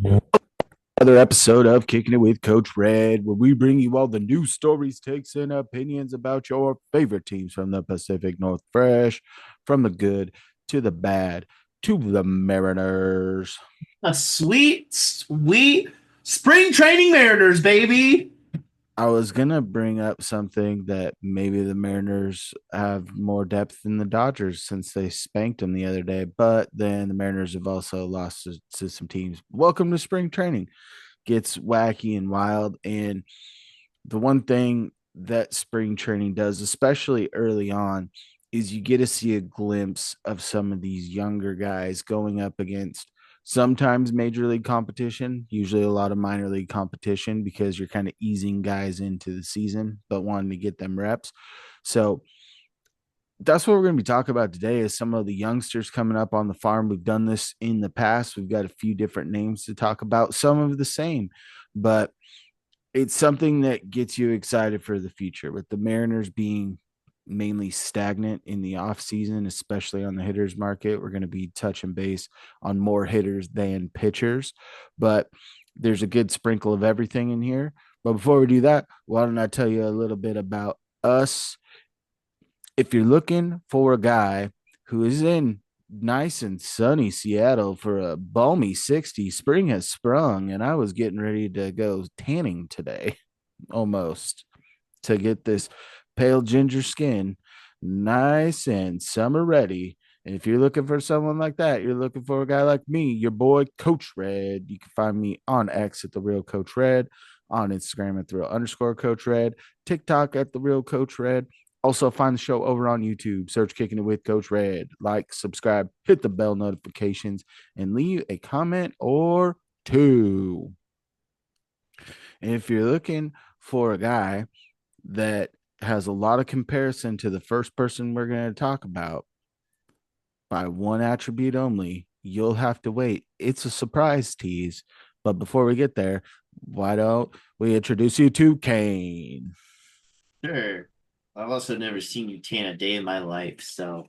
Another episode of Kicking It with Coach Red, where we bring you all the news, stories, takes, and opinions about your favorite teams from the Pacific North, fresh from the good to the bad to the Mariners. A sweet, sweet spring training Mariners, baby. I was gonna bring up something that maybe the Mariners have more depth than the Dodgers since they spanked them the other day, but then the Mariners have also lost to some teams. Welcome to spring training. Gets wacky and wild, and the one thing that spring training does, especially early on, is you get to see a glimpse of some of these younger guys going up against sometimes major league competition, usually a lot of minor league competition because you're kind of easing guys into the season, but wanting to get them reps. So that's what we're going to be talking about today is some of the youngsters coming up on the farm. We've done this in the past. We've got a few different names to talk about, some of the same, but it's something that gets you excited for the future with the Mariners being mainly stagnant in the off season, especially on the hitters market. We're going to be touching base on more hitters than pitchers, but there's a good sprinkle of everything in here. But before we do that, why don't I tell you a little bit about us? If you're looking for a guy who is in nice and sunny Seattle for a balmy 60, spring has sprung, and I was getting ready to go tanning today almost to get this pale ginger skin nice and summer ready. And if you're looking for someone like that, you're looking for a guy like me, your boy Coach Red. You can find me on X at the real Coach Red, on Instagram at the real underscore Coach Red, TikTok at the real Coach Red. Also, find the show over on YouTube. Search Kicking It with Coach Red. Like, subscribe, hit the bell notifications, and leave a comment or two. And if you're looking for a guy that has a lot of comparison to the first person we're going to talk about by one attribute only, you'll have to wait. It's a surprise tease. But before we get there, why don't we introduce you to Kane? Sure. I've also never seen you tan a day in my life, so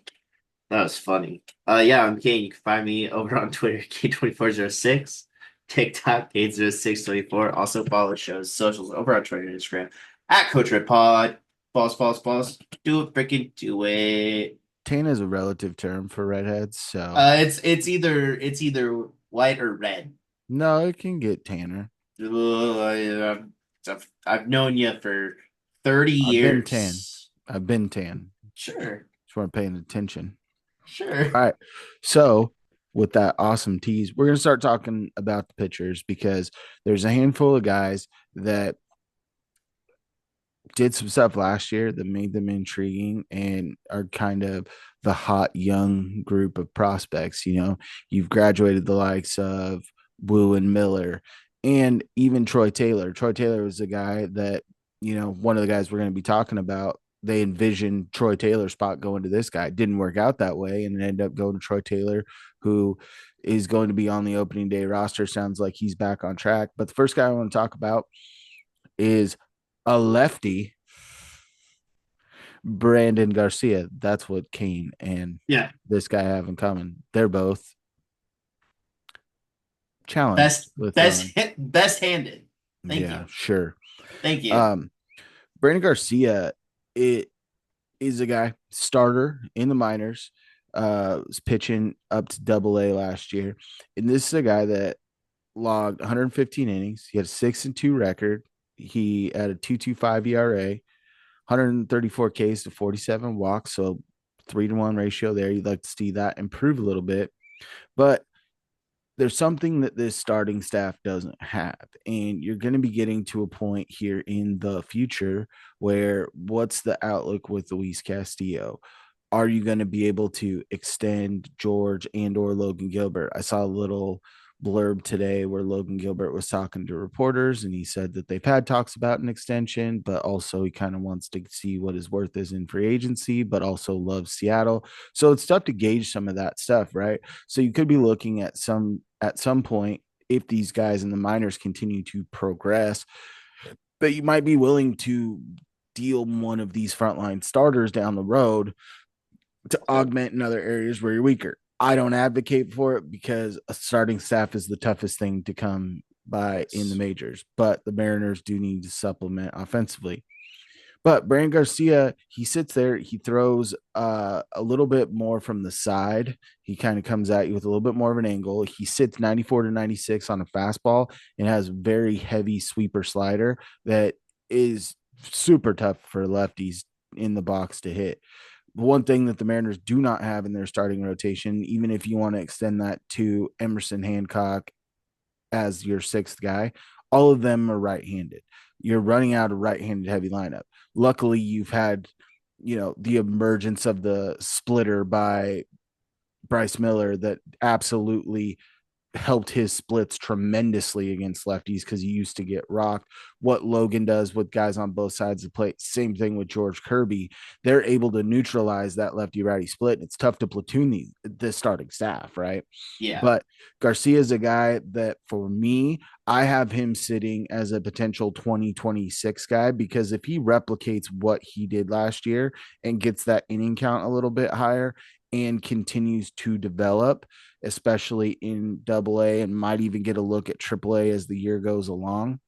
that was funny. Yeah, I'm Kane. You can find me over on Twitter, K2406, TikTok, Kane0624. Also follow the show's socials over on Twitter and Instagram at Coach Red Pod. Pause. Do it, freaking do it. Tan is a relative term for redheads, so It's either white or red. no, it can get tanner. I've known you for 30 I've been tan. years. I've been tan. Sure. Just weren't paying attention. Sure. All right. So with that awesome tease, we're gonna start talking about the pitchers because there's a handful of guys that did some stuff last year that made them intriguing and are kind of the hot young group of prospects. You know, you've graduated the likes of Wu and Miller and even Troy Taylor. Troy Taylor was a guy that, you know, one of the guys we're going to be talking about. They envisioned Troy Taylor's spot going to this guy. It didn't work out that way and it ended up going to Troy Taylor, who is going to be on the opening day roster. Sounds like he's back on track. But the first guy I want to talk about is a lefty, Brandon Garcia. That's what Kane and Yeah. this guy have in common. They're both challenged Best with best hit best handed. Thank yeah, you. sure. Thank you. Um, Brandon Garcia, it is a guy starter in the minors, was pitching up to double A last year. And this is a guy that logged 115 innings. He had a 6-2 record. He had a 2.25 ERA, 134 Ks to 47 walks. So 3-to-1 ratio there. You'd like to see that improve a little bit. But there's something that this starting staff doesn't have. And you're going to be getting to a point here in the future where what's the outlook with Luis Castillo? Are you going to be able to extend George and or Logan Gilbert? I saw a little blurb today where Logan Gilbert was talking to reporters and he said that they've had talks about an extension, but also he kind of wants to see what his worth is in free agency, but also loves Seattle. So it's tough to gauge some of that stuff, right? So you could be looking at some point, if these guys in the minors continue to progress, that you might be willing to deal one of these frontline starters down the road to augment in other areas where you're weaker. I don't advocate for it because a starting staff is the toughest thing to come by in the Yes. majors, but the Mariners do need to supplement offensively. But Brand Garcia, he sits there, he throws a little bit more from the side. He kind of comes at you with a little bit more of an angle. He sits 94 to 96 on a fastball and has very heavy sweeper slider that is super tough for lefties in the box to hit. One thing that the Mariners do not have in their starting rotation, even if you want to extend that to Emerson Hancock as your sixth guy, all of them are right-handed. You're running out of right-handed heavy lineup. Luckily, you've had, the emergence of the splitter by Bryce Miller that absolutely helped his splits tremendously against lefties because he used to get rocked. What Logan does with guys on both sides of the plate, same thing with George Kirby. They're able to neutralize that lefty righty split. It's tough to platoon the starting staff, right? Yeah. But Garcia is a guy that for me, I have him sitting as a potential 2026 guy because if he replicates what he did last year and gets that inning count a little bit higher and continues to develop, especially in double A, and might even get a look at triple A as the year goes along.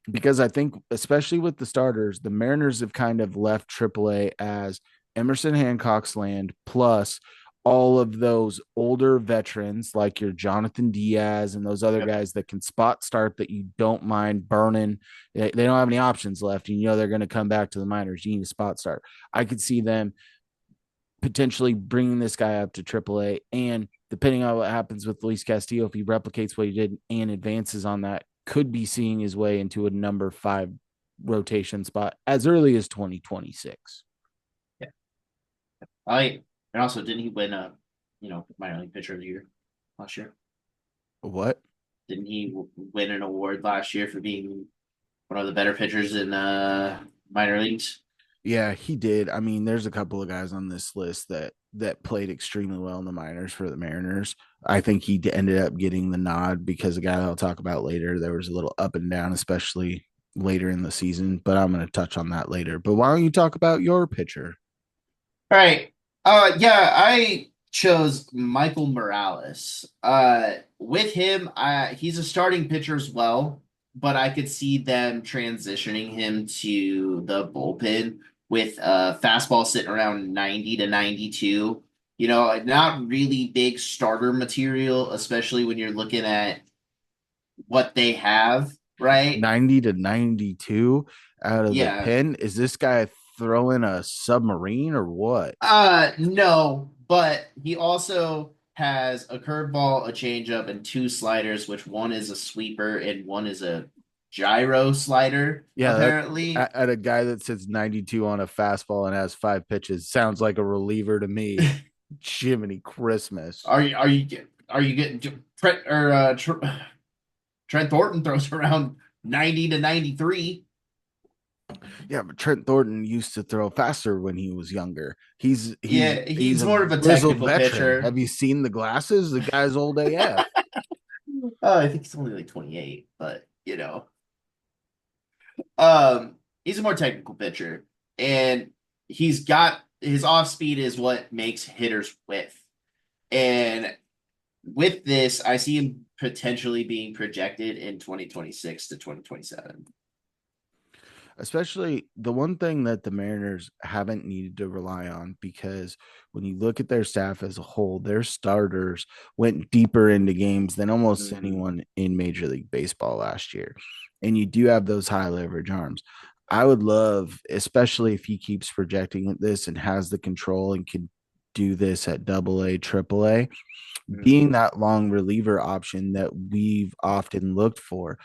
Because I think, especially with the starters, the Mariners have kind of left triple A as Emerson Hancock's land, plus all of those older veterans like your Jonathan Diaz and those other Yep. guys that can spot start that you don't mind burning. They don't have any options left. You know they're going to come back to the minors. You need a spot start. I could see them potentially bringing this guy up to AAA. And depending on what happens with Luis Castillo, if he replicates what he did and advances on that, could be seeing his way into a number 5 rotation spot as early as 2026. Yeah. I and also didn't he win a minor league pitcher of the year last year? What? Didn't he win an award last year for being one of the better pitchers in minor leagues? Yeah, he did. I mean, there's a couple of guys on this list that played extremely well in the minors for the Mariners. I think he ended up getting the nod because the guy that I'll talk about later, there was a little up and down, especially later in the season. But I'm going to touch on that later. But why don't you talk about your pitcher? All right. Yeah, I chose Michael Morales. With him, he's a starting pitcher as well, but I could see them transitioning him to the bullpen with fastball sitting around 90 to 92. Not really big starter material, especially when you're looking at what they have, right? 90 to 92 out of the Yeah. pen. Is this guy throwing a submarine or what? No, but he also has a curveball, a changeup, and two sliders, which one is a sweeper and one is a gyro slider, Yeah, that apparently. at a guy that sits 92 on a fastball and has 5 pitches sounds like a reliever to me. Jiminy Christmas. Are you getting Trent Thornton throws around 90 to 93? Yeah, but Trent Thornton used to throw faster when he was younger. He's he's Yeah, he's he's a more of a grizzled technical veteran. pitcher. Have you seen the glasses? The guy's old AF. Oh, I think he's only like 28, but he's a more technical pitcher, and he's got his off speed is what makes hitters whiff. And with this, I see him potentially being projected in 2026 to 2027. Especially the one thing that the Mariners haven't needed to rely on because when you look at their staff as a whole, their starters went deeper into games than almost Mm, anyone in Major League Baseball last year. And you do have those high leverage arms. I would love, especially if he keeps projecting this and has the control and can do this at double A, triple A, mm. being that long reliever option that we've often looked for.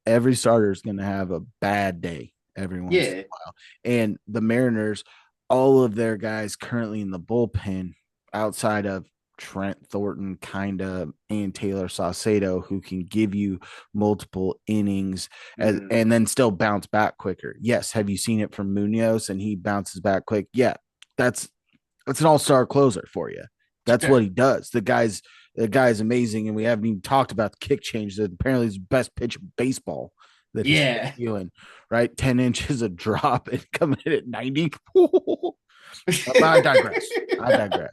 Every starter is going to have a bad day every once in Yeah. a while. And the Mariners, all of their guys currently in the bullpen outside of Trent Thornton, kind of, and Taylor Saucedo, who can give you multiple innings Mm. and then still bounce back quicker. Yes. Have you seen it from Munoz and he bounces back quick? Yeah. That's that's an all-star closer for you. That's Yeah. what he does. The guy's amazing, and we haven't even talked about the kick change that apparently is the best pitch of baseball that he's Yeah. doing. Right, 10 inches of drop and coming in at 90. But I digress. I digress.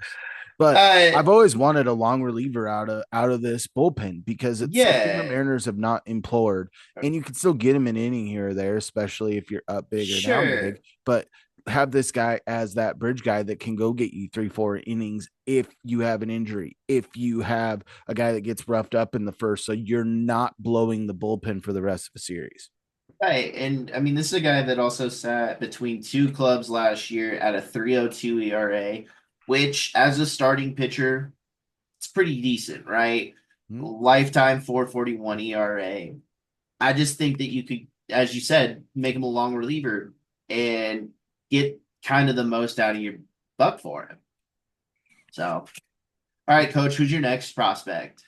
But Uh, I've always wanted a long reliever out of this bullpen because it's something the yeah, Mariners have not implored, and you can still get him an inning here or there, especially if you're up big or down big. sure. But have this guy as that bridge guy that can go get you 3, 4 innings if you have an injury, if you have a guy that gets roughed up in the first, so you're not blowing the bullpen for the rest of the series. Right. And I mean, this is a guy that also sat between two clubs last year at a 3.02 ERA, which as a starting pitcher, it's pretty decent, right? Hmm. Lifetime 4.41 ERA. I just think that you could, as you said, make him a long reliever and get kind of the most out of your buck for him. So, all right, coach, who's your next prospect?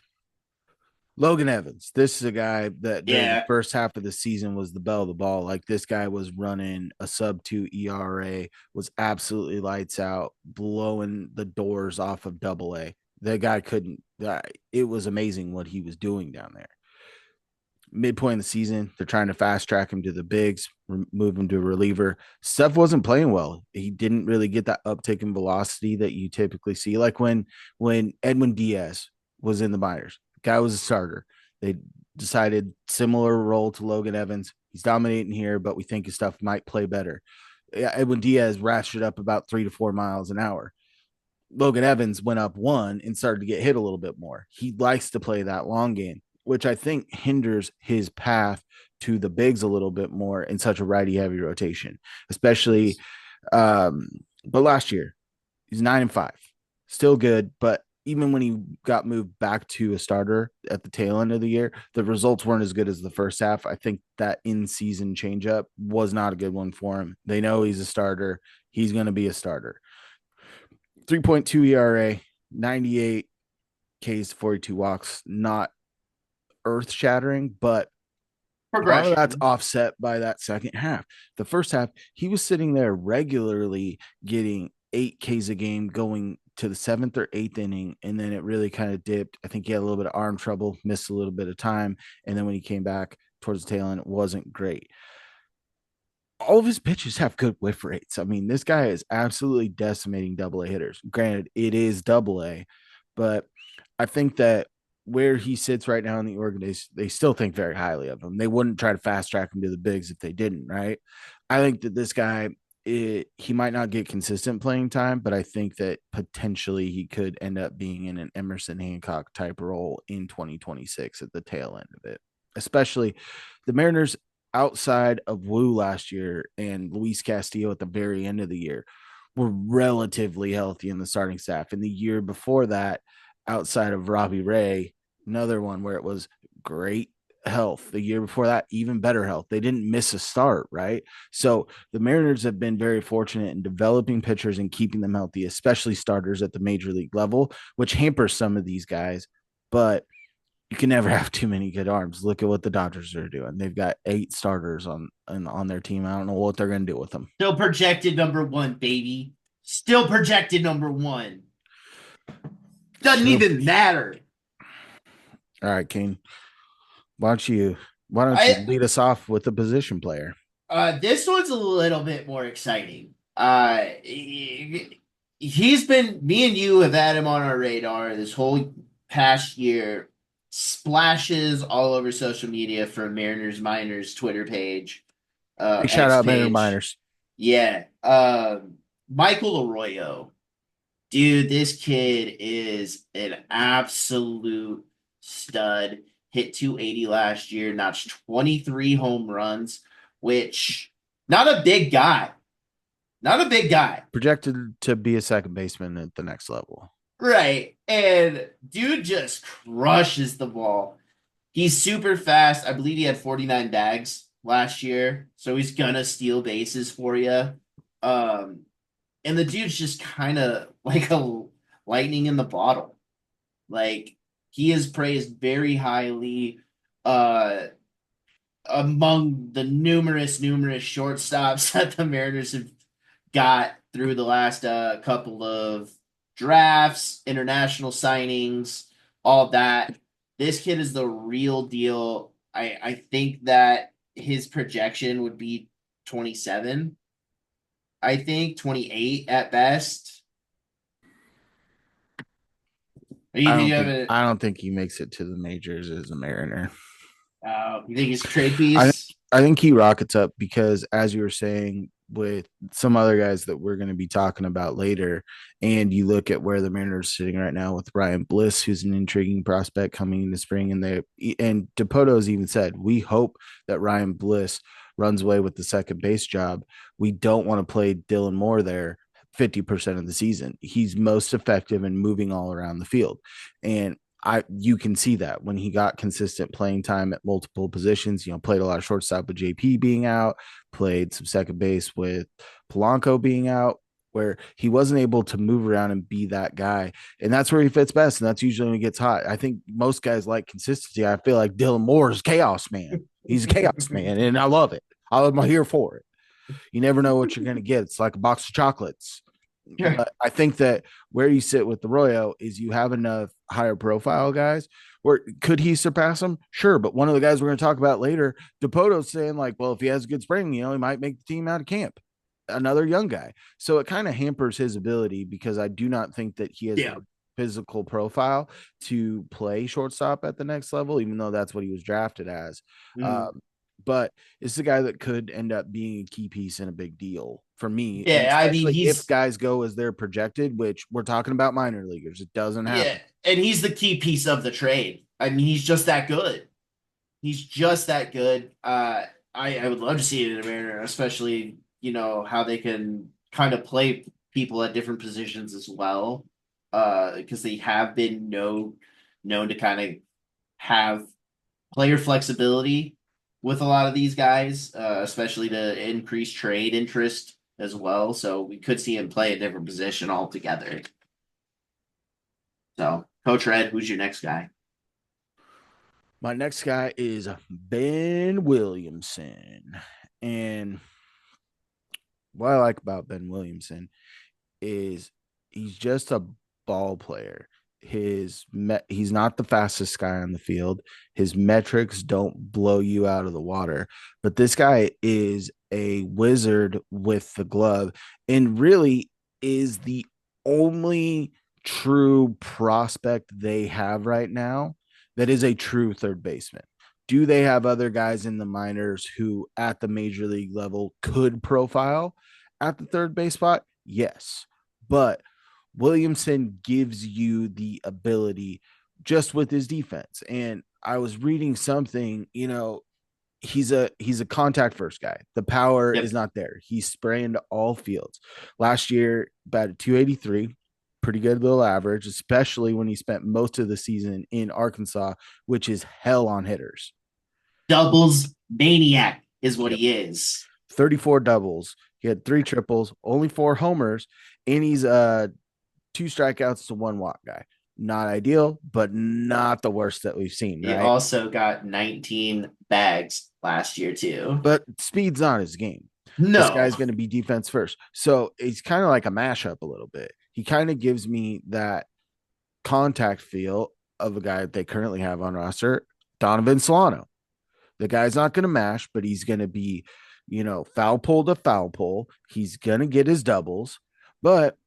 Logan Evans. This is a guy that during the Yeah, first half of the season was the bell of the ball. Like this guy was running a sub 2 ERA, was absolutely lights out, blowing the doors off of AA. The guy couldn't. It was amazing what he was doing down there. Midpoint of the season, they're trying to fast track him to the bigs, move him to a reliever. Stuff wasn't playing well. He didn't really get that uptick in velocity that you typically see. Like when Edwin Diaz was in the minors, guy was a starter. They decided similar role to Logan Evans. He's dominating here, but we think his stuff might play better. Yeah, Edwin Diaz ratcheted up about 3 to 4 miles an hour. Logan Evans went up one and started to get hit a little bit more. He likes to play that long game, which I think hinders his path to the bigs a little bit more in such a righty heavy rotation, especially. Um, but last year, he's 9-5, still good. But even when he got moved back to a starter at the tail end of the year, the results weren't as good as the first half. I think that in season changeup was not a good one for him. They know he's a starter. He's going to be a starter. 3.2 ERA, 98 Ks, 42 walks, not earth shattering, but a lot of that's progression. offset by that second half. The first half, he was sitting there regularly getting 8 Ks a game going to the seventh or eighth inning. And then it really kind of dipped. I think he had a little bit of arm trouble, missed a little bit of time. And then when he came back towards the tail end, it wasn't great. All of his pitches have good whiff rates. I mean, this guy is absolutely decimating AA hitters. Granted, it is AA, but I think that where he sits right now in the organization, they still think very highly of him. They wouldn't try to fast track him to the bigs if they didn't, right? I think that this guy, he might not get consistent playing time, but I think that potentially he could end up being in an Emerson Hancock type role in 2026 at the tail end of it. Especially the Mariners outside of Wu last year and Luis Castillo at the very end of the year were relatively healthy in the starting staff. And the year before that, outside of Robbie Ray, another one where it was great health. The year before that, even better health. They didn't miss a start, right? So the Mariners have been very fortunate in developing pitchers and keeping them healthy, especially starters at the major league level, which hampers some of these guys. But you can never have too many good arms. Look at what the Dodgers are doing. They've got 8 starters on their team. I don't know what they're going to do with them. Still projected number one, baby. Still projected number one. Doesn't Still, even matter. all right, Kane. Why don't you why don't you I lead us off with a position player? This one's a little bit more exciting. He's been me and you have had him on our radar this whole past year. Splashes all over social media from Mariners Miners Twitter page, Big shout X out, Mariner page. Miners. Yeah. Michael Arroyo. Dude, this kid is an absolute stud. Hit 280 last year, notched 23 home runs, which not a big guy. Not a big guy. Projected to be a second baseman at the next level. Right. And dude just crushes the ball. He's super fast. I believe he had 49 bags last year, so he's gonna steal bases for you. Um, and the dude's just kind of like a lightning in the bottle. Like he is praised very highly uh among the numerous shortstops that the Mariners have got through the last couple of drafts, international signings, all that. This kid is the real deal. I think that his projection would be 27. I think 28 at best. Or you think you have a I don't think he makes it to the majors as a Mariner. you think he's a trade I piece? I think he rockets up because, as you were saying, with some other guys that we're going to be talking about later, and you look at where the Mariners are sitting right now with Ryan Bliss, who's an intriguing prospect coming in the spring, and DePoto's even said we hope that Ryan Bliss runs away with the second base job. We don't want to play Dylan Moore there 50% of the season. He's most effective in moving all around the field, and you can see that when he got consistent playing time at multiple positions, played a lot of shortstop with JP being out, played some second base with Polanco being out, where he wasn't able to move around and be that guy. And that's where he fits best. And that's usually when he gets hot. I think most guys like consistency. I feel like Dylan Moore is chaos man. He's a chaos man, and I love it. I'm here for it. You never know what you're going to get. It's like a box of chocolates. Sure. But I think that where you sit with the Royo is you have enough higher profile guys. Where could he surpass him? Sure, but one of the guys we're going to talk about later, DePoto's saying like, well, if he has a good spring, he might make the team out of camp. Another young guy, so it kind of hampers his ability because I do not think that he has Yeah. the physical profile to play shortstop at the next level, even though that's what he was drafted as. Mm. Um, but it's the guy that could end up being a key piece and a big deal for me. And Yeah, I mean especially if he's guys go as they're projected, which we're talking about minor leaguers, it doesn't yeah, happen. and he's the key piece of the trade. I mean, he's just that good. He's just that good. I would love to see it in a Mariner, especially how they can kind of play people at different positions as well. Because they have been known to kind of have player flexibility with a lot of these guys, especially to increase trade interest as well. So we could see him play a different position altogether. So, Coach Red, who's your next guy? My next guy is Ben Williamson. And what I like about Ben Williamson is he's just a ball player. He's not the fastest guy on the field. His metrics don't blow you out of the water, but this guy is a wizard with the glove and really is the only true prospect they have right now that is a true third baseman. Do they have other guys in the minors who at the major league level could profile at the third base spot? Yes. But Williamson gives you the ability just with his defense. And I was reading something, he's a contact first guy. The power is Yep. not there. He's spraying to all fields. Last year, batted 283, pretty good little average, especially when he spent most of the season in Arkansas, which is hell on hitters. Doubles maniac is what Yep. he is. 34 doubles. He had three triples, only four homers, and he's two strikeouts to one walk guy. Not ideal, but not the worst that we've seen, He right? also got 19 bags last year too. But speed's not his game. This No. guy's going to be defense first. So he's kind of like a mashup a little bit. He kind of gives me that contact feel of a guy that they currently have on roster, Donovan Solano. The guy's not going to mash, but he's going to be, foul pole to foul pole. He's going to get his doubles. But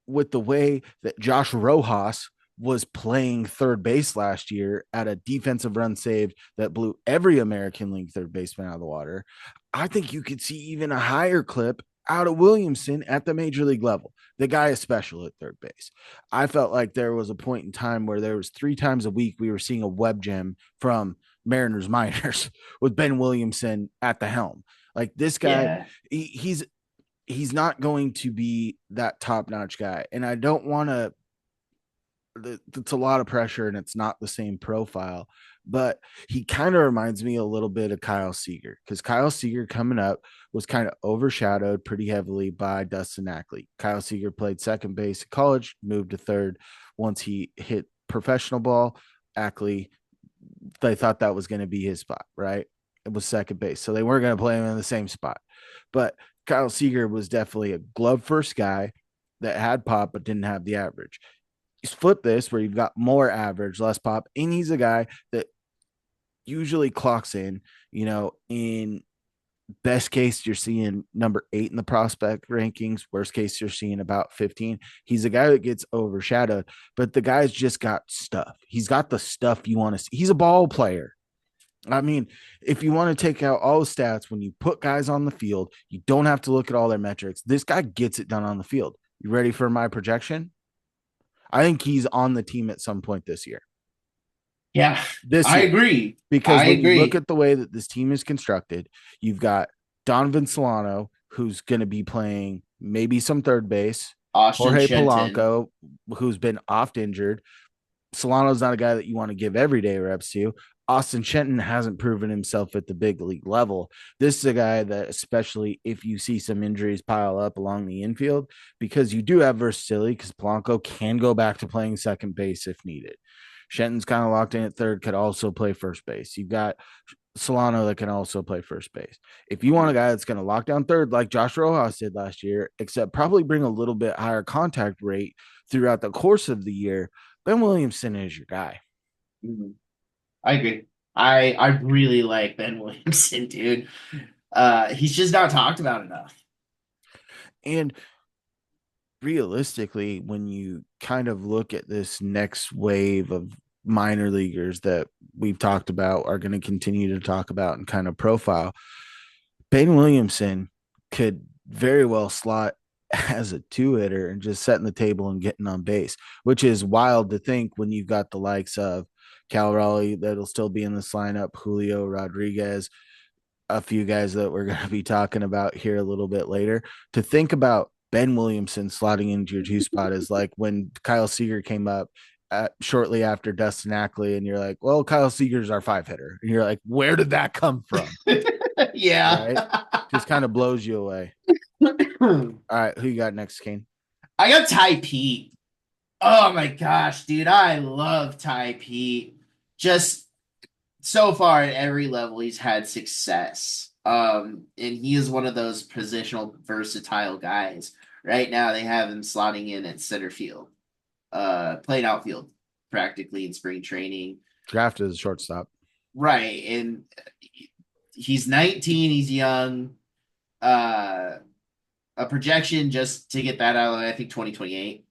with the way that Josh Rojas was playing third base last year at a defensive run saved that blew every American League third baseman out of the water, I think you could see even a higher clip out of Williamson at the major league level. The guy is special at third base. I felt like there was a point in time where there was 3 times a week we were seeing a web gem from Mariners minors with Ben Williamson at the helm. Like this guy, Yeah. he's not going to be that top notch guy. And I don't want to, it's a lot of pressure and it's not the same profile, but he kind of reminds me a little bit of Kyle Seager because Kyle Seager coming up was kind of overshadowed pretty heavily by Dustin Ackley. Kyle Seager played second base at college, moved to third once he hit professional ball. Ackley, they thought that was going to be his spot, right? It was second base. So they weren't going to play him in the same spot. But Kyle Seager was definitely a glove first guy that had pop but didn't have the average. He's flipped this where you've got more average, less pop, and he's a guy that usually clocks in, in Best case, you're seeing number 8 in the prospect rankings. Worst case, you're seeing about 15. He's a guy that gets overshadowed, but the guy's just got stuff. He's got the stuff you want to see. He's a ball player. I mean, if you want to take out all the stats, when you put guys on the field, you don't have to look at all their metrics. This guy gets it done on the field. You ready for my projection? I think he's on the team at some point this year. Yeah, This I year. agree. Because I when you look agree. at the way that this team is constructed, you've got Donovan Solano, who's going to be playing maybe some third base, Austin Jorge Shenton. Polanco, who's been oft injured. Solano's not a guy that you want to give everyday reps to. Austin Shenton hasn't proven himself at the big league level. This is a guy that, especially if you see some injuries pile up along the infield, because you do have versatility, because Polanco can go back to playing second base if needed. Shenton's kind of locked in at third, could also play first base. You've got Solano that can also play first base. If you want a guy that's going to lock down third, like Josh Rojas did last year, except probably bring a little bit higher contact rate throughout the course of the year, Ben Williamson is your guy. Mhm. I agree. I really like Ben Williamson, dude. He's just not talked about enough. And realistically, when you kind of look at this next wave of minor leaguers that we've talked about, are going to continue to talk about and kind of profile, Ben Williamson could very well slot as a two hitter and just setting the table and getting on base, which is wild to think when you've got the likes of Cal Raleigh that'll still be in this lineup, Julio Rodriguez, a few guys that we're going to be talking about here a little bit later. To think about Ben Williamson slotting into your two spot is like when Kyle Seager came up shortly after Dustin Ackley, and you're like, well, Kyle Seager's our five hitter. And you're like, where did that come from? Yeah. Right? Just kind of blows you away. All right, who you got next, Kane? I got Ty Pete. Oh my gosh, dude. I love Ty Pete. Just so far at every level, he's had success. And he is one of those positional versatile guys. Right now, they have him slotting in at center field, playing outfield practically in spring training. Drafted as a shortstop. Right. And he's 19, he's young. Uh, a projection just to get that out of the way, I think 2028.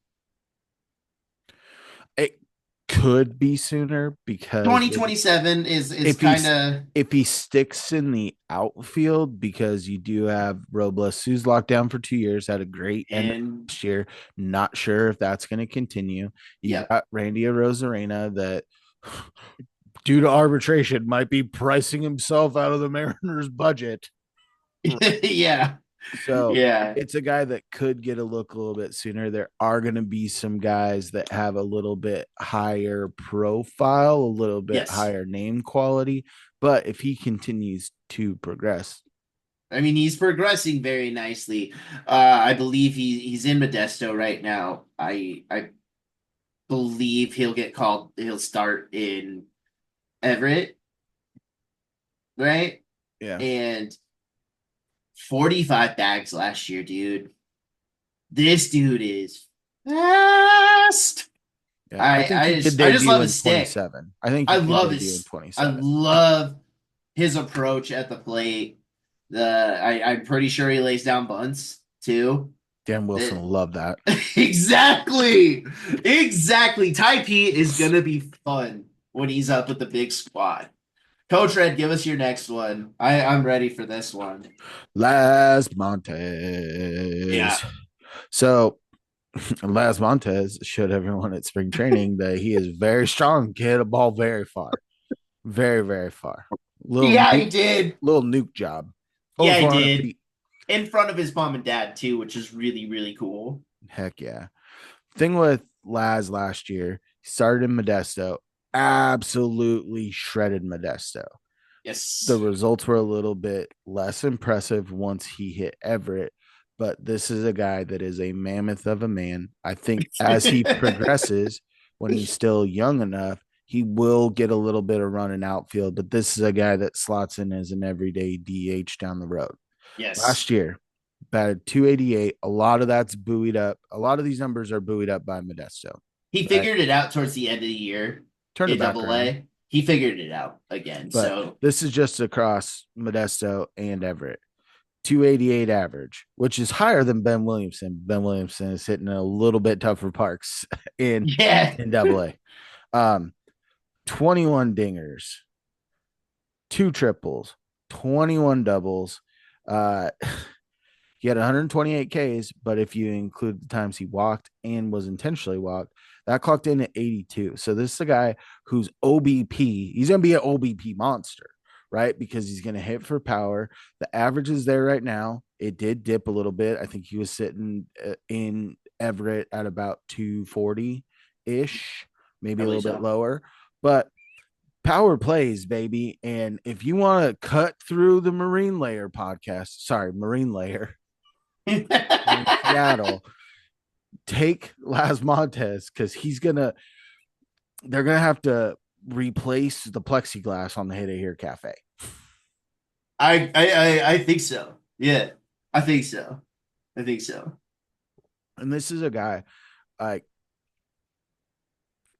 It could be sooner because 2027 is if he kind of if he sticks in the outfield, because you do have Robles, who's locked down for 2 years, had a great end of and last year. Not sure if that's going to continue. You yep. got Randy Rosarena that, due to arbitration, might be pricing himself out of the Mariners' budget. Yeah. So Yeah. it's a guy that could get a look a little bit sooner. There are going to be some guys that have a little bit higher profile, a little bit Yes. higher name quality. But if he continues to progress, I mean, he's progressing very nicely. I believe he's in Modesto right now. I believe he'll get called. He'll start in Everett, right? yeah, And 45 bags last year, dude. This dude is fast. yeah, I think he could I just debut love in his stick. 27. I think I he could love debut in his I 27. love his approach at the plate. I'm pretty sure he lays down bunts too. Dan Wilson It- will love that. exactly. Exactly. Ty P is gonna be fun when he's up with the big squad. Coach Red, give us your next one. I'm ready for this one. Las Yeah. Montes. So Las Montes showed everyone at spring training that he is very strong, can hit a ball very far, very, very far. Yeah, he did. Little nuke job. Over Yeah, he 400 did. feet. In front of his mom and dad too, which is really, really cool. Heck yeah. Thing with Laz last year, he started in Modesto, absolutely shredded Modesto. The Yes. results were a little bit less impressive once he hit Everett, but this is a guy that is a mammoth of a man. I think as he progresses, when he's still young enough, he will get a little bit of run in outfield, but this is a guy that slots in as an everyday DH down the road. Yes. Last year, batted 288. A lot of that's buoyed up. A lot of these numbers are buoyed up by Modesto, He right? figured it out towards the end of the year Turned it in back double around. A. He figured it out again. But So this is just across Modesto and Everett. 288 average, which is higher than Ben Williamson. Ben Williamson is hitting a little bit tougher parks in Yeah. Double A. 21 dingers, two triples, 21 doubles. Uh, he had 128 Ks, but if you include the times he walked and was intentionally walked, that clocked in at 82. So this is a guy who's OBP. He's going to be an OBP monster, right? Because he's going to hit for power. The average is there right now. It did dip a little bit. I think he was sitting in Everett at about 240 ish, maybe a Probably little bit so. lower. But power plays, baby. And if you want to cut through the Marine Layer podcast, sorry, Marine Layer in Seattle, take Las Montez because they're gonna have to replace the plexiglass on the Hit It Here Cafe. I think so. Yeah, I think so. I think so. And this is a guy like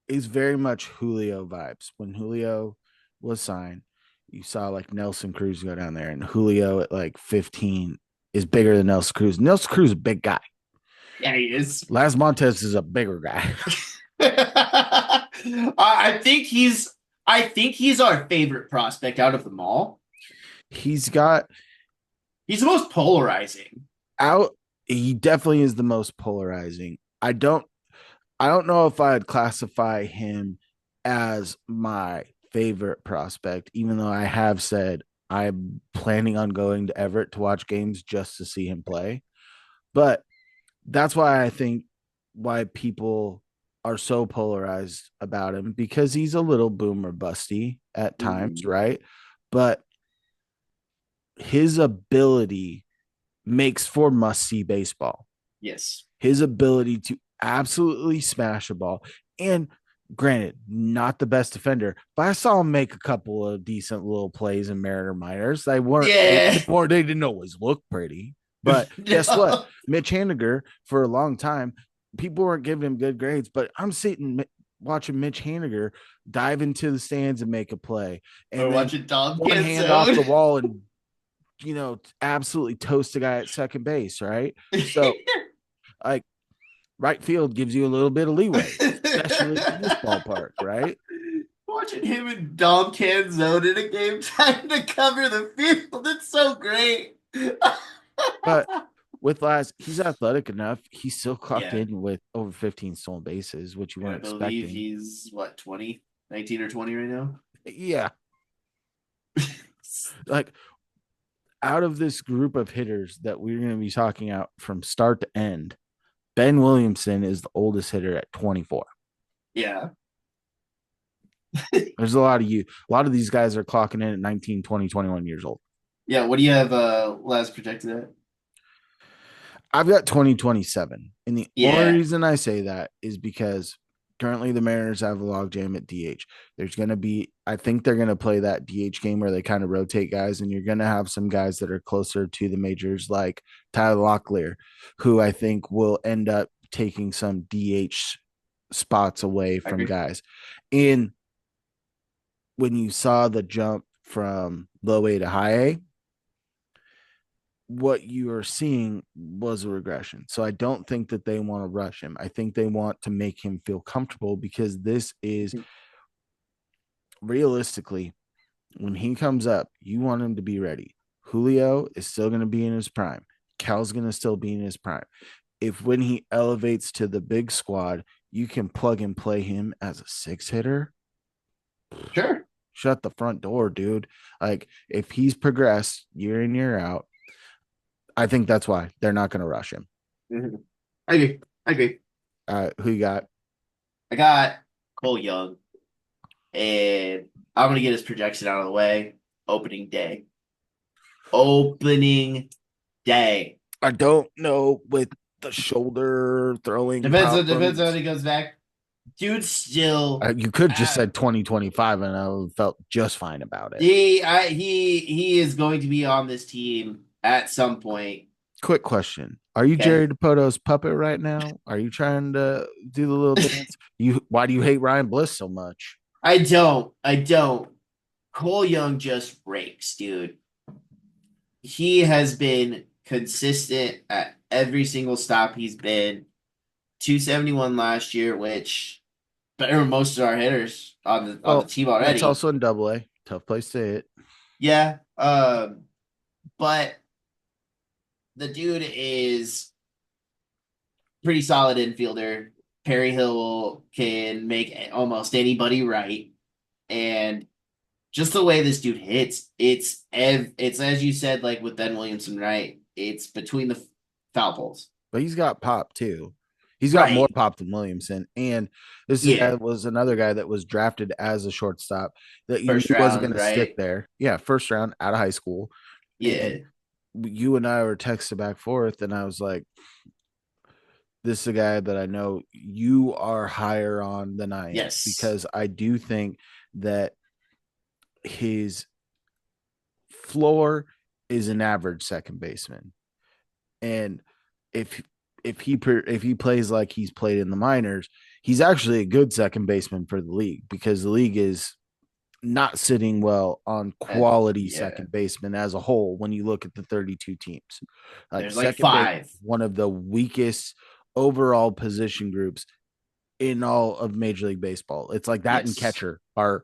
is very much Julio vibes. When Julio was signed, you saw like Nelson Cruz go down there, and Julio at like 15 is bigger than Nelson Cruz. Nelson Cruz is a big guy. Yeah, he is. Las Montez is a bigger guy. I think he's. I think he's our favorite prospect out of them all. He's got He's the most polarizing. out. He definitely is the most polarizing. I don't know if I'd classify him as my favorite prospect, even though I have said I'm planning on going to Everett to watch games just to see him play. But that's why I think why people are so polarized about him because he's a little boomer busty at times, Mhm. right? But his ability makes for must see baseball. Yes. His ability to absolutely smash a ball. And granted, not the best defender, but I saw him make a couple of decent little plays in Mariner minors. Yeah. They didn't always look pretty. But guess what? No. Mitch Haniger, for a long time, people weren't giving him good grades, but I'm sitting watching Mitch Haniger dive into the stands and make a play. Or And then watching Dom one hand off Canzone. the wall and absolutely toast a guy at second base, right? So like right field gives you a little bit of leeway, especially in this ballpark, right? Watching him and Dom Canzone in a game trying to cover the field. It's so great. But with last, he's athletic enough. He still clocked Yeah. in with over 15 stolen bases, which you And I weren't believe expecting. he's what, 20, 19 or 20 right now? Yeah, like out of this group of hitters that we're going to be talking out from start to end, Ben Williamson is the oldest hitter at 24. Yeah. There's a lot of these guys are clocking in at 19, 20, 21 years old. Yeah. What do you have last projected at? I've got 2027. And the only Yeah. reason I say that is because currently the Mariners have a logjam at DH. There's going to be, I think they're going to play that DH game where they kind of rotate guys, and you're going to have some guys that are closer to the majors, like Tyler Locklear, who I think will end up taking some DH spots away I from agree. guys. And when you saw the jump from low A to high A, what you are seeing was a regression. So I don't think that they want to rush him. I think they want to make him feel comfortable because this is realistically when he comes up, you want him to be ready. Julio is still going to be in his prime. Cal's going to still be in his prime. If when he elevates to the big squad, you can plug and play him as a six hitter, Sure. shut the front door, dude. Like if he's progressed year in, year out, I think that's why they're not going to rush him. Mhm. I agree. I agree. Who you got? I got Cole Young, and I'm gonna get his projection out of the way. Opening day. Opening day. I don't know with the shoulder throwing Depends on when problems. he goes back. Dude, still, You could just said 2025 and I felt just fine about it. he is going to be on this team at some point. Quick question. Are you Okay, Jerry DePoto's puppet right now? Are you trying to do the little dance? Why do you hate Ryan Bliss so much? I don't. Cole Young just breaks, dude. he has been consistent at every single stop he's been. 271 last year, which better than most of our hitters on the Well, team it's already. also in Double A. Tough place to hit. Yeah, but the dude is pretty solid infielder. Perry Hill can make almost anybody right, and just the way this dude hits, it's as you said, like with Ben Williamson, right? It's between the foul poles, But he's got pop too. He's got more right? pop than Williamson. And this is a guy Yeah, that was another guy that was drafted as a shortstop that you knew first wasn't going round, to stick right? there. Yeah, first round out of high school. And Yeah, you and I were texting back and forth, and I was like, this is a guy that I know you are higher on than I am yes, because I do think that his floor is an average second baseman. And if if he plays like he's played in the minors, he's actually a good second baseman for the league because the league is not sitting well on quality yeah. second baseman as a whole when you look at the 32 teams. Like There's like second base, five. one of the weakest overall position groups in all of Major League Baseball. It's like that and Yes. catcher are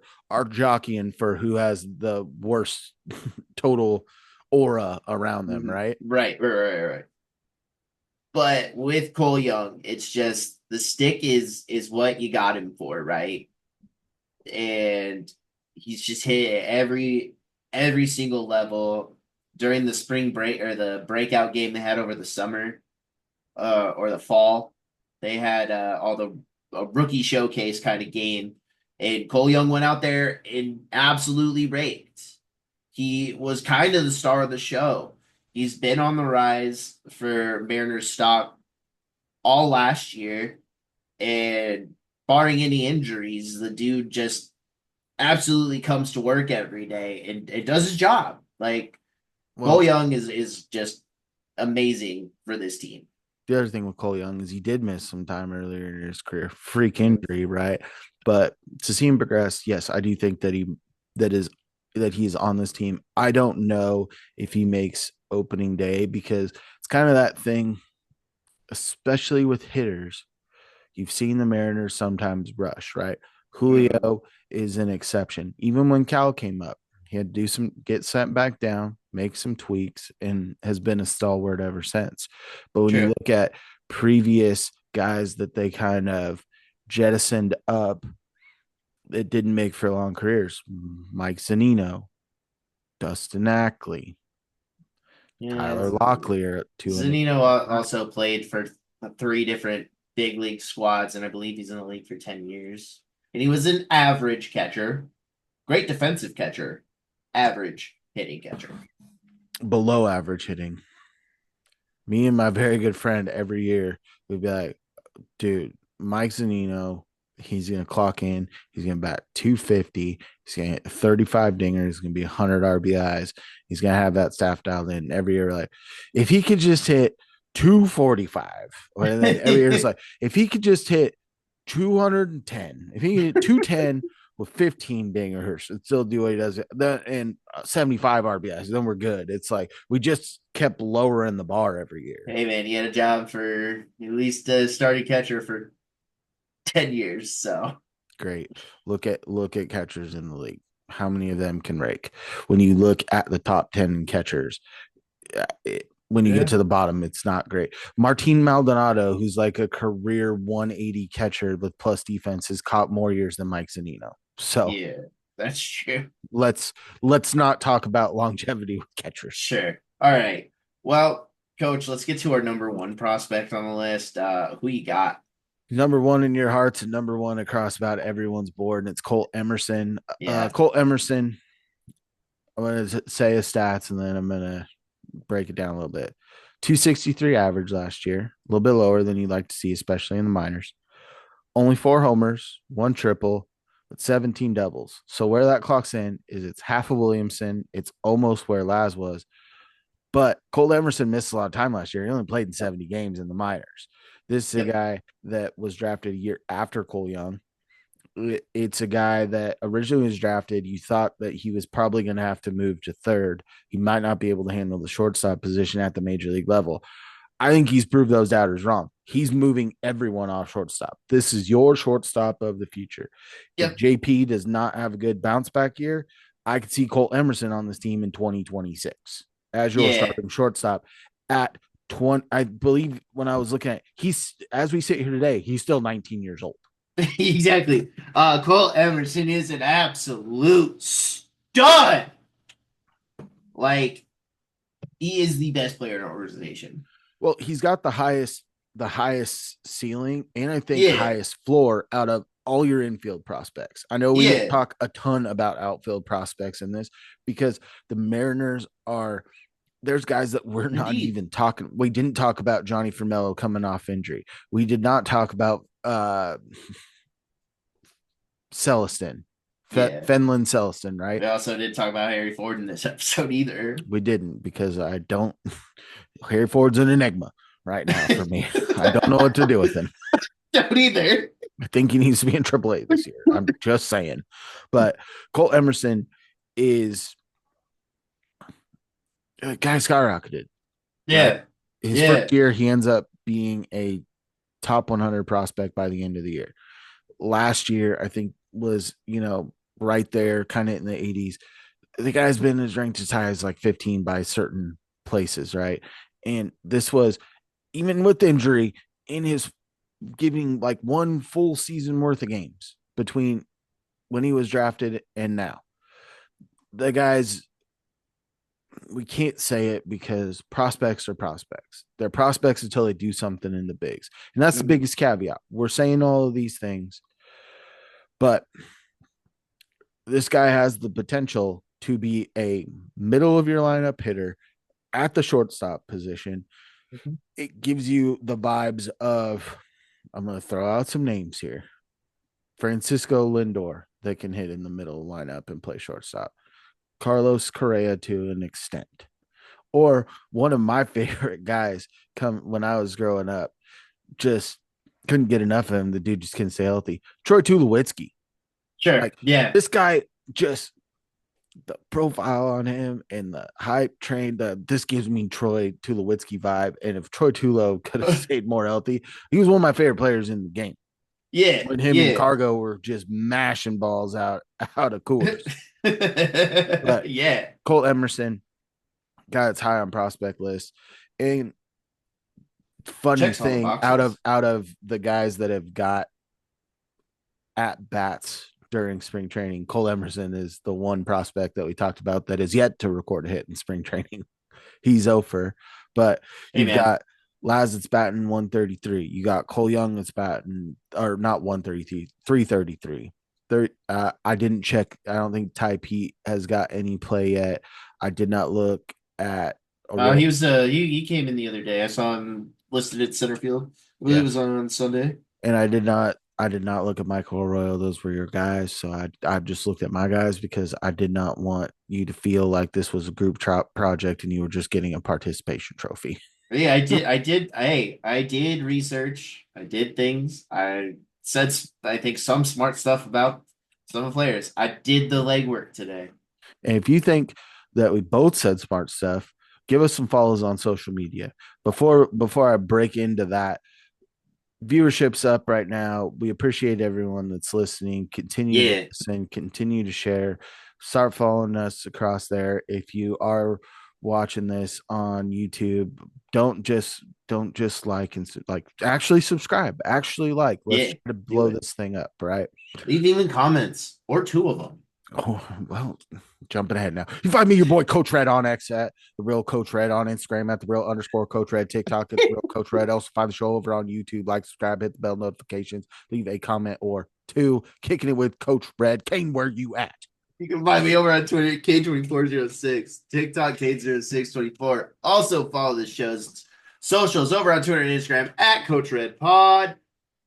jockeying for who has the worst total aura around them, Mhm. right? Right. But with Cole Young, it's just the stick is what you got him for, right? And he's just hit every single level during the spring break or the breakout game they had over the summer or the fall. They had all the a rookie showcase kind of game, and Cole Young went out there and absolutely raked. He was kind of the star of the show. He's been on the rise for Mariners stock all last year, and barring any injuries, the dude just absolutely comes to work every day and does his job. Like Cole Well, Young is just amazing for this team. the other thing with Cole Young is he did miss some time earlier in his career, freak Mhm. injury, right? But to see him progress, yes, I do think that is that he's on this team. I don't know if he makes opening day because it's kind of that thing, especially with hitters. You've seen the Mariners sometimes rush, right? Mhm. Julio is an exception. Even when Cal came up, he had to do some get sent back down, make some tweaks, and has been a stalwart ever since. But when you True. look at previous guys that they kind of jettisoned up, it didn't make for long careers. Mike Zanino, Dustin Ackley, Yeah, Tyler Locklear at two and Zanino also played for three different big league squads, and I believe he's in the league for 10 years. And he was an average catcher, great defensive catcher, average hitting catcher. below average hitting. Me and my very good friend every year we'd be like, dude, Mike Zanino, he's gonna clock in, he's gonna bat 250, he's gonna hit 35 dingers, he's gonna be 100 RBIs, he's gonna have that staff dialed in every year. Like, if he could just hit 245, and then every year it's like, if he could just hit 210, if he could hit 210 with 15 dingers and still do what he does, then and 75 RBIs, then we're good. It's like we just kept lowering the bar every year. Hey man, he had a job for at least a starting catcher for 10 years. So Great. Look at catchers in the league. How many of them can rake? When you look at the top 10 catchers, when you get yeah, to the bottom, it's not great. Martin Maldonado, who's like a career 180 catcher with plus defense, has caught more years than Mike Zanino. So yeah, that's true. let's let's not talk about longevity with catchers. Sure. All right. Well, coach, let's get to our number one prospect on the list. Who you got? Number one in your hearts and number one across about everyone's board, and it's Colt Emerson. Yeah. Colt Emerson, I'm going to say his stats and then I'm going to break it down a little bit. 263 average last year, a little bit lower than you'd like to see, especially in the minors. Only 4 homers, 1 triple, but 17 doubles. So where that clocks in is it's half of Williamson. It's almost where Laz was. But Cole Emerson missed a lot of time last year. He only played in 70 games in the minors. This is a Yep. guy that was drafted a year after Cole Young. It's a guy that originally was drafted. You thought that he was probably going to have to move to third. He might not be able to handle the shortstop position at the major league level. I think he's proved those doubters wrong. He's moving everyone off shortstop. This is your shortstop of the future. If Yep. JP does not have a good bounce back year, I could see Colt Emerson on this team in 2026 as your Yeah. starting shortstop at 20. I believe when I was looking at, he's, as we sit here today, he's still 19 years old. Exactly. Cole Emerson is an absolute stud. Like, he is the best player in our organization. Well, he's got the highest ceiling and I think Yeah. highest floor out of all your infield prospects. I know we don't Yeah. talk a ton about outfield prospects in this because the Mariners are there's guys that we're not Indeed. even talking. We didn't talk about Johnny Formello coming off injury. We did not talk about Celestin, Yeah. Fenlon Celestin, right? We also didn't talk about Harry Ford in this episode either. We didn't because I don't. Harry Ford's an enigma right now for me. I don't know what to do with him. Don't either. I think he needs to be in AAA this year. I'm just saying. But Colt Emerson is a guy skyrocketed, right? Yeah. His Yeah. first year, he ends up being a top 100 prospect by the end of the year. Last year, I think was, right there, kind of in the 80s. The guy's been ranked as high as like 15 by certain places, right? And this was even with injury in his giving like one full season worth of games between when he was drafted and now. The guys, we can't say it because prospects are prospects. They're prospects until they do something in the bigs. And that's the Mhm. biggest caveat. We're saying all of these things, but this guy has the potential to be a middle of your lineup hitter at the shortstop position. Mhm. It gives you the vibes of, I'm going to throw out some names here. Francisco Lindor that can hit in the middle lineup and play shortstop. Carlos Correa to an extent. Or one of my favorite guys come when I was growing up, just couldn't get enough of him. The dude just couldn't stay healthy. Troy Tulowitzki. Sure. Like Yeah. this guy just the profile on him and the hype train. This gives me Troy Tulowitzki vibe. And if Troy Tulo could have stayed more healthy, he was one of my favorite players in the game. Yeah. When him and Yeah. Cargo were just mashing balls out of Coors. But Yeah. Cole Emerson, guy that's high on prospect list. And funny Checks all the thing, out of boxes. out of the guys that have got at bats during spring training, Cole Emerson is the one prospect that we talked about that is yet to record a hit in spring training. He's over, but Hey, you've man. got Laz that's batting 133. You got Cole Young that's batting, or not 133, 333. I didn't check. I don't think Ty Pete has got any play yet. I did not look at He Arroyo. was he came in the other day. I saw him listed at center field. I believe Yeah. it was on Sunday. And I did not look at Michael Arroyo. Those were your guys. So I just looked at my guys because I did not want you to feel like this was a group project and you were just getting a participation trophy. But yeah, I did research. I did things. I said I think some smart stuff about some of the players. I did the legwork today. And if you think that we both said smart stuff, give us some follows on social media. Before I break into that, viewership's up right now. We appreciate everyone that's listening. Continue to Yeah, listen, continue to share. Start following us across there. If you are watching this on YouTube, don't just like actually subscribe. Actually like. Let's yeah, try to do blow it. this thing up, right? Leave even comments or two of them. Oh, well, jumping ahead now. You find me your boy Coach Red on X at the real Coach Red on Instagram at the real underscore Coach Red, TikTok at the real Coach Red. Also find the show over on YouTube. Like, subscribe, hit the bell notifications, leave a comment or two. Kicking it with Coach Red. Kane, where you at? You can find me over on Twitter, K2406, TikTok, K0624. Also follow the show's socials over on Twitter and Instagram at Coach Red Pod.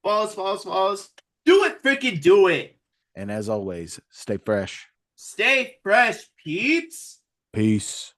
Follow us, follow us, follow us. Do it, freaking do it. And as always, stay fresh. Stay fresh, peeps. Peace.